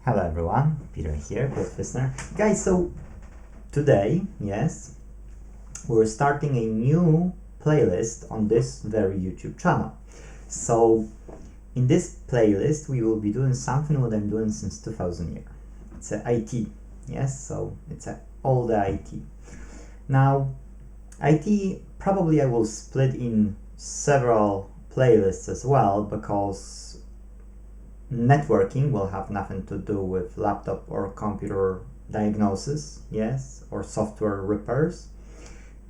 Hello everyone, Peter here with Listener. Guys, so today, yes, we're starting a new playlist on this very YouTube channel. So in this playlist we will be doing something what I'm doing since 2000 year. It's a IT, yes, so it's all the IT. Now, IT probably I will split in several playlists as well, because networking will have nothing to do with laptop or computer diagnosis, yes, or software repairs,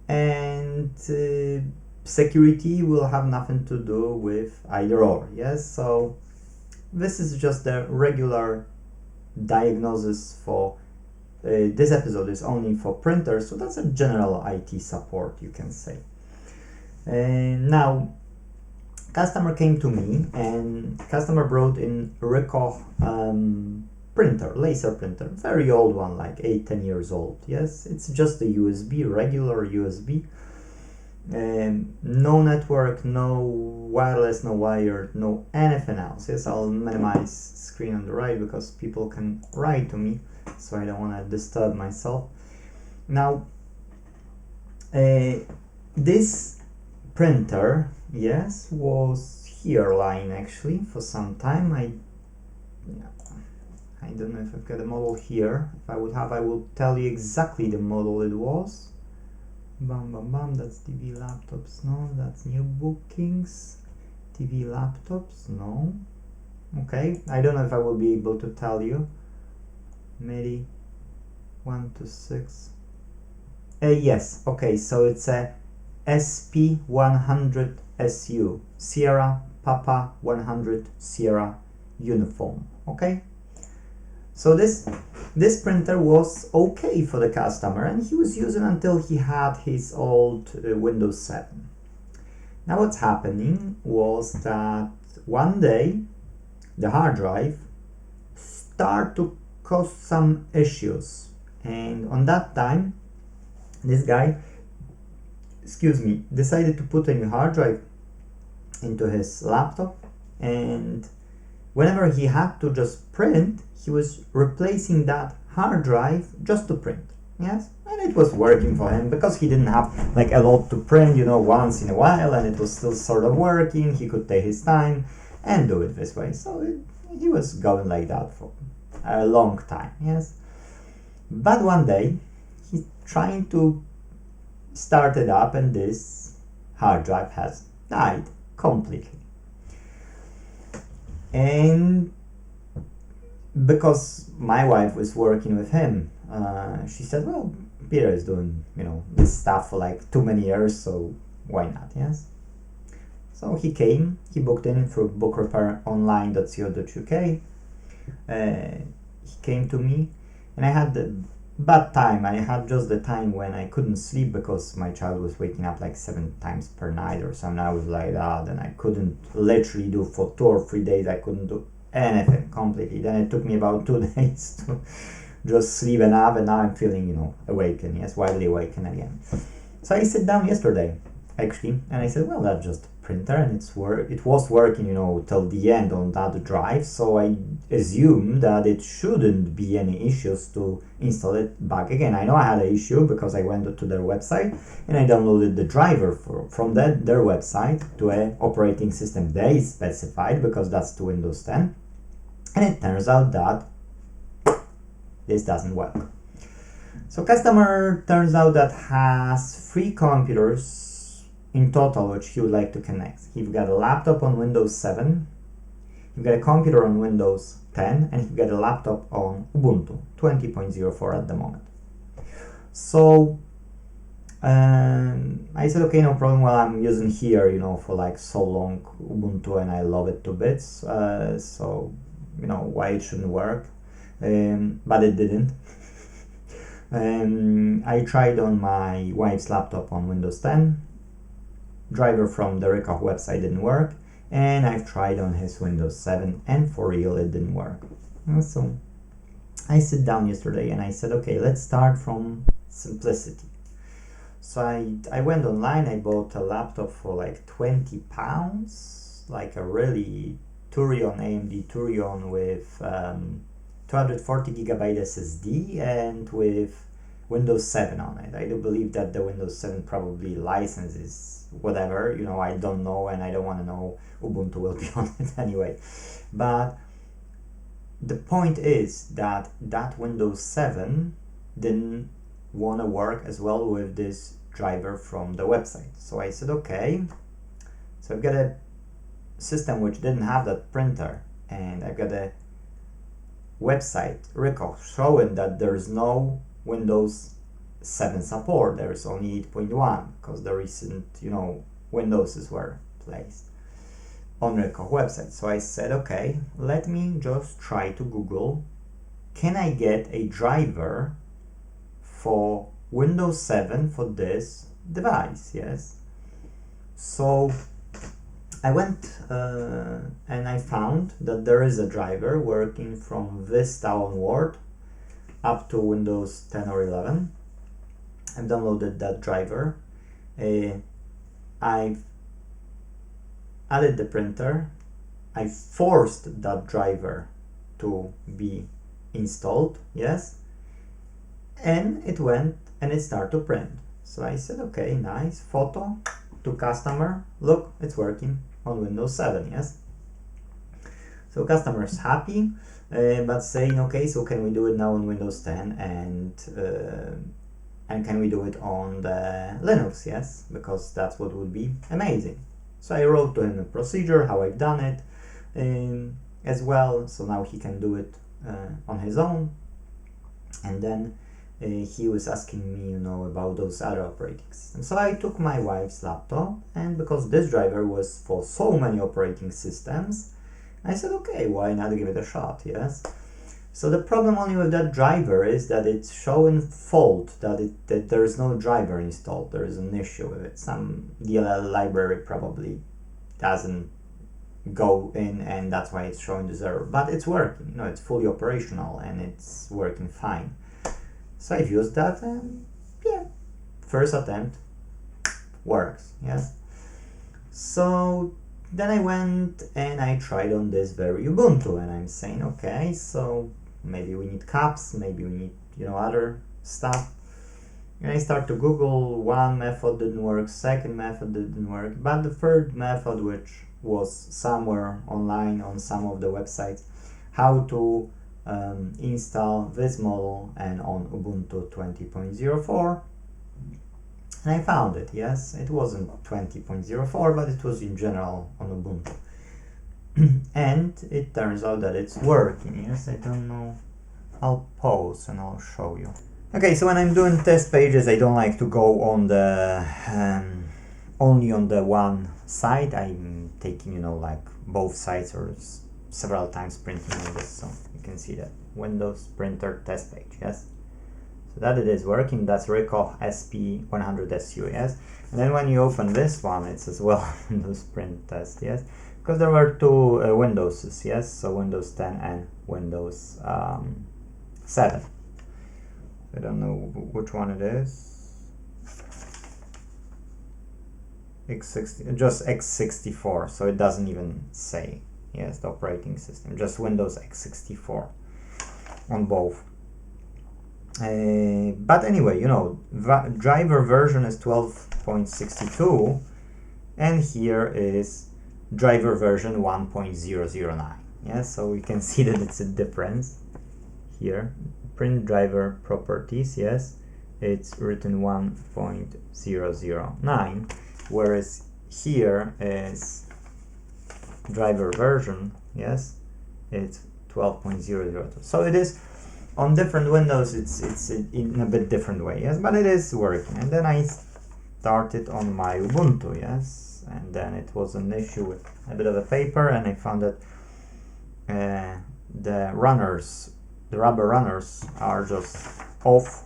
and security will have nothing to do with either or, yes. So this is just the regular diagnosis for this episode is only for printers, so that's a general IT support, you can say. Now, customer came to me and customer brought in Ricoh printer, laser printer, very old one, like 8-10 years old. Yes, it's just a USB, regular USB, no network, no wireless, no wired, no anything else. Yes, I'll minimize screen on the right because people can write to me, so I don't want to disturb myself. Now, this printer, yes, was here lying actually for some time. I don't know if I've got a model here. If I would have, I will tell you exactly the model it was. Bam bam bam, that's TV laptops, no, that's new bookings. TV laptops, no. Okay, I don't know if I will be able to tell you. Maybe 126. Yes, okay, so it's a SP100SU, Sierra Papa 100 Sierra uniform. Okay, so this printer was okay for the customer, and he was using until he had his old Windows 7. Now what's happening was that one day the hard drive started to cause some issues, and on that time this guy decided to put a new hard drive into his laptop, and whenever he had to just print, he was replacing that hard drive just to print. Yes, and it was working for him because he didn't have like a lot to print, once in a while, and it was still sort of working. He could take his time and do it this way. So he was going like that for a long time. Yes, but one day he's trying to start it up, and this hard drive has died completely. And because my wife was working with him, she said, well, Peter is doing this stuff for like too many years, so why not? Yes, so he came, he booked in through bookrepair.online.co.uk. He came to me, and I had the bad time. I had just the time when I couldn't sleep because my child was waking up like 7 times per night or something. I was like that, and I couldn't literally do for 2 or 3 days. I couldn't do anything completely. Then it took me about 2 days to just sleep enough, and now I'm feeling awakened. Yes, widely awakened again. So I sat down yesterday actually, and I said, well, that's just a printer, and it was working till the end on that drive, so I assume that it shouldn't be any issues to install it back again. I know I had an issue because I went to their website and I downloaded the driver from their website to an operating system they specified, because that's to Windows 10, and it turns out that this doesn't work. So customer turns out that has 3 computers in total which he would like to connect. He's got a laptop on Windows 7, you've got a computer on Windows 10, and you've got a laptop on Ubuntu 20.04 at the moment. So I said, okay, no problem. Well, I'm using here for like so long Ubuntu, and I love it to bits, so why it shouldn't work, but it didn't. I tried on my wife's laptop on Windows 10. Driver from the Ricoh website didn't work, and I've tried on his Windows 7, and for real it didn't work. So I sat down yesterday and I said, okay, let's start from simplicity. So I went online, I bought a laptop for like £20, like a really Turion, AMD Turion with 240GB SSD and with Windows 7 on it. I do believe that the Windows 7 probably licenses whatever, you know, I don't know and I don't want to know. Ubuntu will be on it anyway. But the point is that that Windows 7 didn't want to work as well with this driver from the website. So I said, okay, so I've got a system which didn't have that printer, and I've got a website record showing that there's no Windows 7 support, there's only 8.1 because the recent, you know, Windowses were placed on Record website. So I said, okay, let me just try to Google, can I get a driver for Windows 7 for this device? Yes. So I went and I found that there is a driver working from Vista onward up to Windows 10 or 11. I've downloaded that driver. I've added the printer. I forced that driver to be installed, yes, and it went and it started to print. So I said, okay, nice, photo to customer, look, it's working on Windows 7, yes. So customer is happy, but saying, okay, so can we do it now on Windows 10 and can we do it on the Linux, yes, because that's what would be amazing. So I wrote to him a procedure, how I've done it as well, so now he can do it on his own. And then he was asking me, you know, about those other operating systems. So I took my wife's laptop, and because this driver was for so many operating systems, I said, okay, why not give it a shot, yes? So the problem only with that driver is that it's showing fault, that there is no driver installed. There is an issue with it. Some DLL library probably doesn't go in, and that's why it's showing this error. But it's working, you know, it's fully operational and it's working fine. So I've used that, and yeah, first attempt works, yes. So then I went and I tried on this very Ubuntu, and I'm saying, okay, so maybe we need caps, maybe we need, you know, other stuff. And I start to Google, one method didn't work, second method didn't work, but the third method, which was somewhere online on some of the websites, how to install this model and on Ubuntu 20.04, and I found it, yes, it wasn't 20.04, but it was in general on Ubuntu. And it turns out that it's working, yes, I don't know, I'll pause and I'll show you. Okay, so when I'm doing test pages, I don't like to go on the only on the one side. I'm taking, you know, like both sides or several times printing on this, so you can see that Windows printer test page, yes. So that it is working, that's Ricoh SP100SU, yes. And then when you open this one, it's as well Windows print test, yes. Because there were two Windowses, yes, so Windows 10 and Windows 7. I don't know which one it is. Just x64, so it doesn't even say, yes, the operating system, just Windows x64 on both. But anyway, you know, driver version is 12.62, and here is driver version 1.009. Yes, so we can see that it's a difference here. Print driver properties, yes, it's written 1.009, whereas here is driver version, yes, it's 12.002. So it is on different Windows, it's in a bit different way, yes, but it is working. And then I started on my Ubuntu, yes, and then it was an issue with a bit of a paper, and I found that the rubber runners are just off,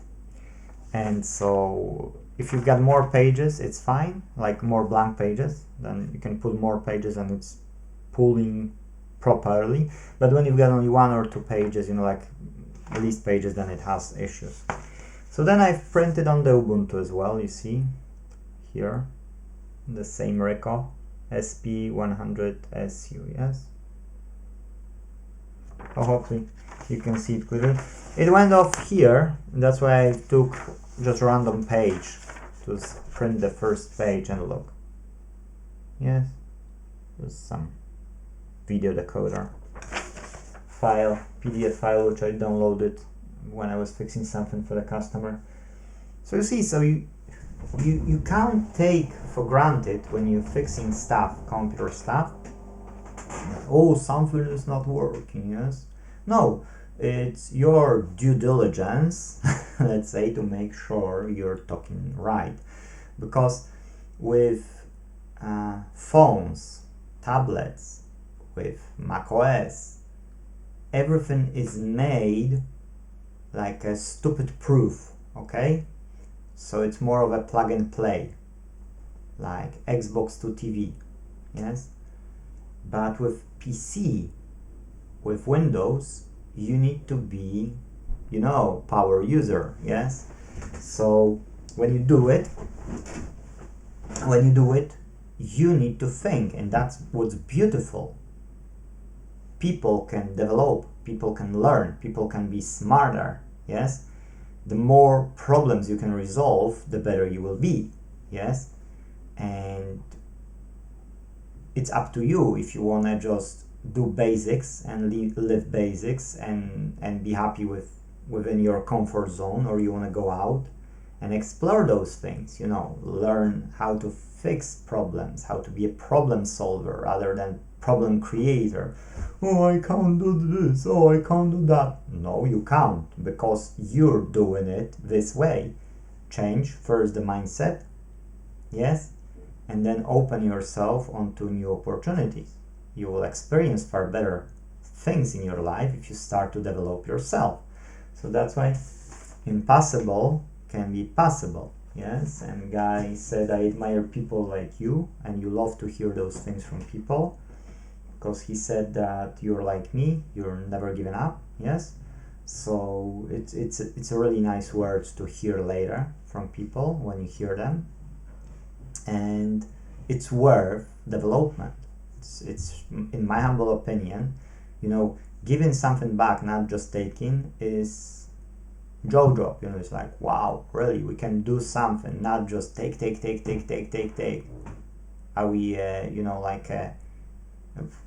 and so if you've got more pages, it's fine, like more blank pages, then you can put more pages and it's pulling properly. But when you've got only one or two pages, you know, like least pages, then it has issues. So then I've printed on the Ubuntu as well, you see here the same Ricoh SP100SU, yes. So hopefully you can see it clearly. It went off here, and that's why I took just a random page to print the first page and look. Yes, there's some video decoder file, PDF file, which I downloaded when I was fixing something for the customer. So you see, so you can't take for granted when you're fixing stuff, computer stuff, oh, something is not working, yes? No, it's your due diligence, let's say, to make sure you're talking right. Because with phones, tablets, with macOS, everything is made like a stupid proof, okay? So it's more of a plug and play, like Xbox to TV, yes? But with PC, with Windows, you need to be, you know, power user, yes? So when you do it, you need to think, and that's what's beautiful. People can develop, people can learn, people can be smarter, yes? The more problems you can resolve, the better you will be, yes? And it's up to you if you want to just do basics and live basics and be happy within your comfort zone, or you want to go out and explore those things, you know, learn how to fix problems, how to be a problem solver rather than problem creator. Oh, I can't do this, oh, I can't do that. No, you can't, because you're doing it this way. Change first the mindset, yes, and then open yourself onto new opportunities. You will experience far better things in your life if you start to develop yourself. So that's why impossible can be possible, yes? And Guy said, I admire people like you, and you love to hear those things from people, because he said that you're like me, you're never giving up, yes? So it's a really nice words to hear later from people when you hear them, and it's worth development. It's in my humble opinion, you know, giving something back, not just taking, is jaw drop. You know, it's like, wow, really, we can do something, not just take. Are we, you know, like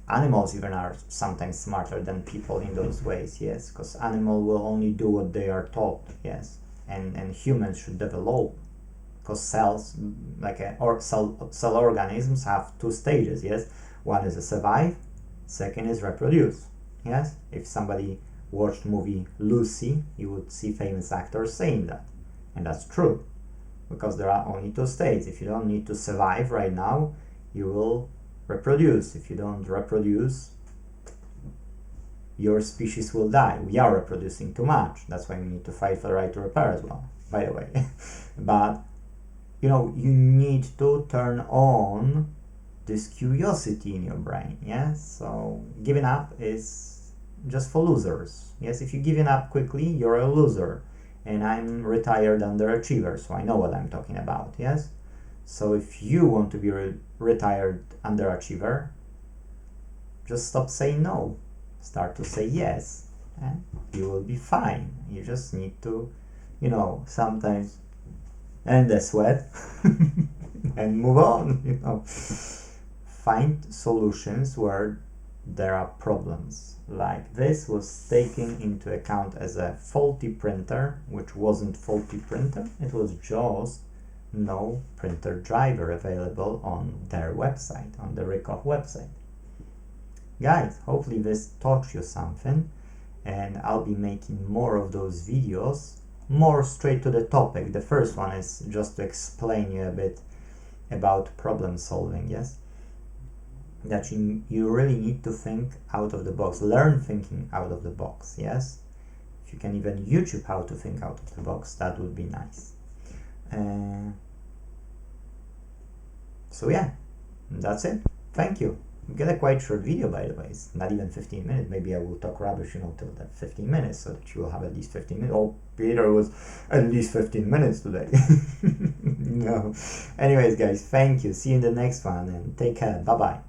animals even are sometimes smarter than people in those ways, yes, because animal will only do what they are taught, yes, and humans should develop, because cells, like cell organisms have two stages, yes. One is to survive, second is reproduce, yes. If somebody watched movie Lucy, you would see famous actors saying that, and that's true, because there are only two stages. If you don't need to survive right now, you will reproduce. If you don't reproduce, your species will die. We are reproducing too much, that's why we need to fight for the right to repair as well, by the way. But you know, you need to turn on this curiosity in your brain, yes? So giving up is just for losers, yes? If you're giving up quickly, you're a loser, and I'm retired underachiever, so I know what I'm talking about, yes? So if you want to be retired underachiever, just stop saying no, start to say yes, and you will be fine. You just need to, you know, sometimes end the sweat and move on, you know. Find solutions where there are problems. Like this was taken into account as a faulty printer, which wasn't faulty printer, it was just no printer driver available on their website, on the Rikov website. Guys, hopefully this taught you something, and I'll be making more of those videos, more straight to the topic. The first one is just to explain you a bit about problem solving, yes? That you really need to think out of the box, learn thinking out of the box, yes? If you can even YouTube how to think out of the box, that would be nice. So yeah, that's it. Thank you. You get a quite short video, by the way. It's not even 15 minutes. Maybe I will talk rubbish, you know, till that 15 minutes, so that you will have at least 15 minutes. Oh, Peter was at least 15 minutes today. No. Anyways, guys, thank you. See you in the next one, and take care. Bye-bye.